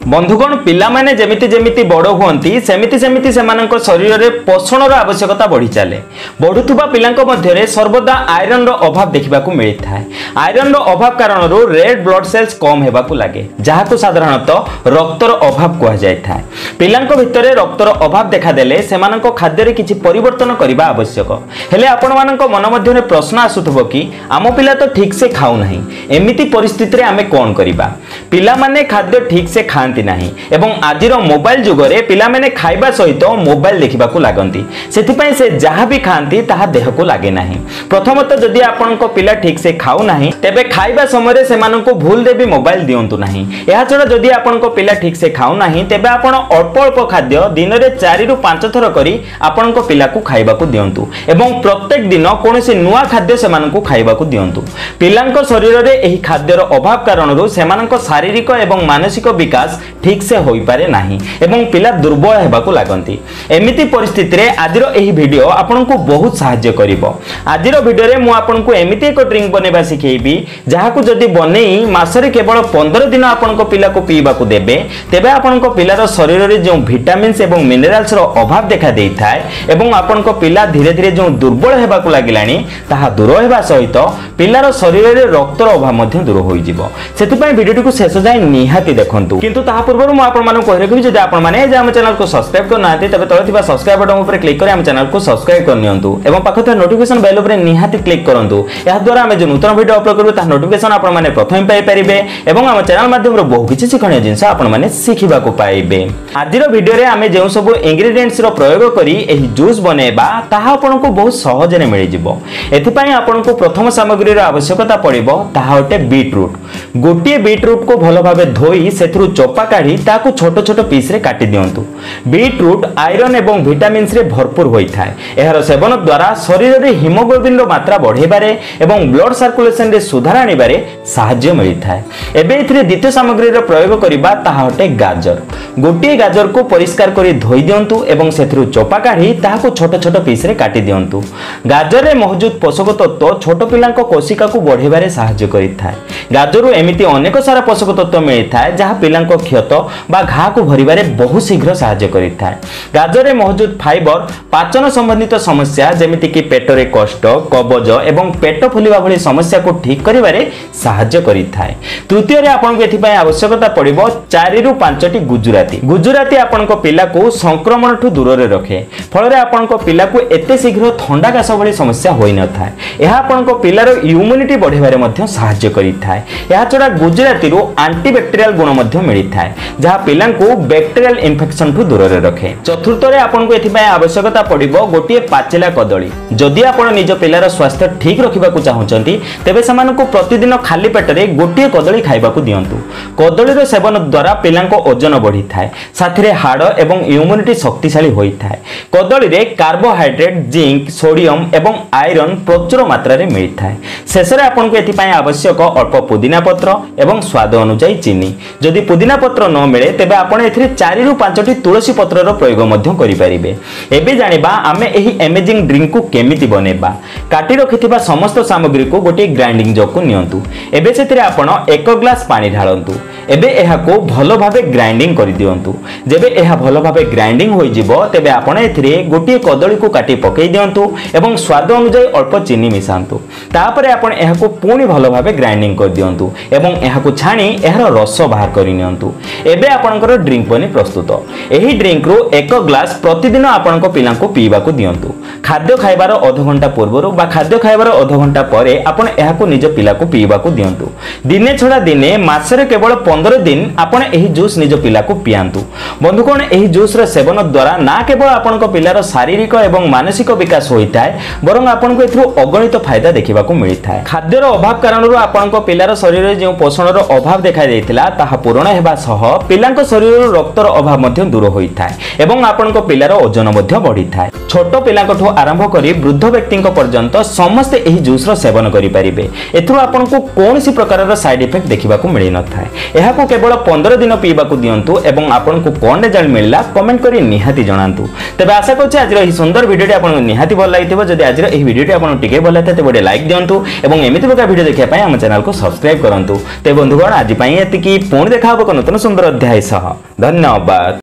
बंधुगण पिला माने जेमिति जेमिति बड़ हुअंती सेमिति सेमिति सेमानक शरीर में पोषणर आवश्यकता बढ़ी चले। बढ़ुवा पिलांक मध्यरे सर्वदा आयरन रो अभाव देखिबाकू मिलिथा है। आयरन रो अभाव कारण रेड ब्लड सेल्स कम हेबाकू लागे, जहाकू साधारणतः रक्तर अभाव कहा जाय था। पिलांक भितरे रक्तर अभाव देखा देले सेमानक खाद्य किछि परिवर्तन करबा आवश्यक। हेले आपण मानक मन मध्यरे प्रश्न आसुथबो कि आम पिला तो ठीक से खाऊ नाही, एमिति परिस्थिति रे आमे कोन करिबा। पिला माने खाद्य ठीक से खांती नाही एवं आजिर मोबाइल जुगरे पिला माने खाइबा सहित मोबाइल देखिबाकू लागंती, सेथिपई से जहाँ भी खांती ताहा देह को लागे नाही। प्रथमतः जदि आपनको पिला ठीक से खाऊ नाही तेबे खाइबा समय सेमाननको भूल दे भी मोबाइल दियंतु नाही। एहा छडा जदि आपनको पिला ठीक से खाऊ नाही तेबे आपण अल्प अल्प खाद्य दिन रे 4 रु 5 थर करी आपनको पिला को खाइबाकू दियंतु एवं प्रत्येक दिन कोनोसी नुआ खाद्य सेमाननको खाइबाकू दियंतु। पिलांको शरीर रे एही खाद्यर अभाव कारणरू सेमाननको शारीरिक एवं मानसिक विकास ठीक से होई पारे नाही एवं पिला दुर्बल हेबाकू लागंती। एमिति परिस्थिति रे आजिर एही वीडियो आपनको बहुत सहाय्य करिवो। आजिर वीडियो रे मु आपनको एमिति एक ड्रिंक बनेबा सिखेइबी जहाकू जदि बनेई मासरे केवल 15 दिन आपनको पिला को पीबाकू देबे तेबे आपनको पिलार शरीर रे जो विटामिन्स एवं मिनरल्स रो अभाव देखा देई थाए एवं आपनको पिला धीरे धीरे जो दुर्बल हेबाकू लागिलानी ताहा दूर हेबा सहित पिलार शरीर रे रक्तर अभाव मध्य दूर होई जिवो। सेति वीडियो को शेष जाए निहाती देखंतु। किंतु ताहा पूर्व मु आपण मानक कहि रखबी जदि आपण माने जे हम चैनल को सब्सक्राइब कर नाते तबे तळे थिबा सब्सक्राइब बटन ऊपर क्लिक करी हम चैनल को सब्सक्राइब कर नियंतु एवं पाखते नोटिफिकेशन बेल ऊपर निहाती क्लिक करंतु। या द्वारा हम जे नूतन वीडियो अपलोड करबो ता नोटिफिकेशन आपण माने प्रथम पाई परिबे एवं हम चैनल माध्यम रो बहु किछि शिखणीय जिंस आपण माने सिखिबा को पाइबे। आजिर वीडियो रे हम जे सब इंग्रेडिएंट्स रो प्रयोग करी एही जूस बनेबा ताहा आपण को बहुत सहज रे मिलि जिवो। एथि पई आपण को प्रथम सामग्री रो आवश्यकता पड़िबो ताहा होटे बीट रूट। गोटिए बीट रूट को भलो भाबे धोई सेथरु चोपा काढी ताकू छोट छोट पीस रे काटी दियंतु। बीट रूट आयरन एवं विटामिन्स रे भरपूर होई थाए। एहार सेवन द्वारा शरीर रे हीमोग्लोबिन रो मात्रा बढ़ेबारे एवं ब्लड सर्कुलेशन रे सुधार आनिबारे सहाय्य मिलि थाए। एबे एथिरे द्वितीय सामग्री रो प्रयोग करिबा ताहा होटे गाजर। गोटिए गाजर को परिष्कार करी धोई दियंतु एवं सेथरु चोपा काढी ताकू छोट छोट पीस रे काटी दियंतु। गाजर रे मौजूद पोषक तत्व छोट पिलांको कोशिका को बढ़ेबारे सहाय्य करि थाए। गाजरु एमिति अनेक सारा पोषक तत्व मिलि थाए जहा पिलांको क्षत बा घा को भरिबारे बहुत शीघ्र सहाय्य करि थाए। गाजर रे मौजूद फाइबर पाचन संबंधित समस्या जेमिति कि पेटरे कष्ट, कबज एवं पेट फुलिबा भली समस्या को ठीक करिबारे सहाय्य करि थाए। तृतीय रे आपनको एथि पय आवश्यकता पड़िबो 4 रु 5 टी गुजराती। गुजराती आपनको पिला को संक्रमण ठु दूर रे रखे, फल रे आपनको पिला को एते शीघ्र ठंडा काश भली समस्या होई न थाए। एहा आपनको पिलार इम्यूनिटी बढ़ेबारे मध्य सहाय्य करि थाए। एहा छडा गुजराती रो एंटीबैक्टीरियल गुण मध्य मिलि थाए जहा पिलां को बैक्टीरियल इन्फेक्शन ठु दूर रे रखे। चतुर्थ रे आपनको एथि पय आवश्यकता पड़िबो गोटिए पाचिला कदली। जदि आपण निज पिलार स्वास्थ्य ठीक रखिबा को चाहउचंती तेबे समानको प्रतिदिन खाली पेट रे गोटिए कदली खाइबा को दियंतु। कदली रो सेवन द्वारा पिलां को ओजन बढ़ी थाए, साथी रे हाड़ एवं इम्यूनिटी शक्तिशाली होई थाए। कदली रे कार्बोहाइड्रेट, जिंक, सोडियम एवं आयरन प्रचुर मात्रा रे मिलि थाए। शेष रे आपनको एथि पय आवश्यक अल्प पुदीना पत्र एवं स्वाद अनुसार चीनी। जदि पुदीना पत्र न मिले तेबे आपण एथिरे 4 रु 5 टी तुलसी पत्र रो प्रयोग मध्य करि परिबे। एबे जानिबा आमे एही अमेजिंग ड्रिंक को केमिति बनेबा। काटी रखिथिबा समस्त सामग्री को गोटे ग्राइंडिंग जग को नियंतु। एबे सेथिरे आपण 1 ग्लास पानी ढाळंतु। एबे एहा को भलो भाबे ग्राइंडिंग करि दियंतु। जेबे एहा भलो भाबे ग्राइंडिंग होई जिवो तेबे आपण एथिरे गोटे कदली को काटी पकेई दियंतु एवं स्वाद अनुसार अल्प चीनी मिसांतु। तापरे आपण एहा को पुणी भलो भाबे ग्राइंडिंग कर दियंतु एवं एहा को छाणी एहार रस बाहर करि नियंतु। एबे आपणकर ड्रिंक बनी प्रस्तुत। एही ड्रिंक रो 1 ग्लास प्रतिदिन आपणको पिलां को पीबा को दियंतु। खाद्य खाइबार आधा घंटा पूर्व बा खाद्य खाइबार आधा घंटा परे आपण एहा को निज पिला को पीबा को दियंतु। दिने छडा दिने मासरे केवल 15 दिन आपण एही जूस निज पिला को पियांतु। बंधुगण एही जूस रे सेवन द्वारा ना केवल आपणको पिलार शारीरिक एवं मानसिक विकास होइताय बरं आपणको एथरो अगणित फायदा देखिबा को मिलिथाय। खाद्यर अभाव कारणरू आपणको पिलार शरीर रे जे पोषणर अभाव देखा दैथिला ताहा पूर्ण हेबा सह पिलांको शरीर रक्तर अभाव मध्य दूर होइथाय एवं आपणको पिलार ओजन मध्य बढ़िथाय। छोट पिलांको ठो आरंभ करी वृद्ध व्यक्तिंको पर्यंत समस्त एही जूस रो सेवन करि परिबे। एथरो आपणको कोनोसी प्रकारर साइड इफेक्ट देखिबा को मिलि न थाय। ଏହାକୁ କେବଳ 15 दिन पीवाकू दियंतु एवं आपनको कोन रिजल्ट मिलला कमेंट करी निहाती जणांतु। तबे आशा करछि आज एही सुंदर वीडियोटी आपनको निहाती भल लागिथिबो। जदि आज एही वीडियोटी आपनको टिके भल लागिथे तेबे लाइक दियंतु एवं एमिति प्रकार वीडियो देखिया पई हम चैनल को सब्सक्राइब करंतु। ते बंधुगण आज पई एतिकी पुणी देखा हबो नतुन सुंदर अध्याय सह। धन्यवाद।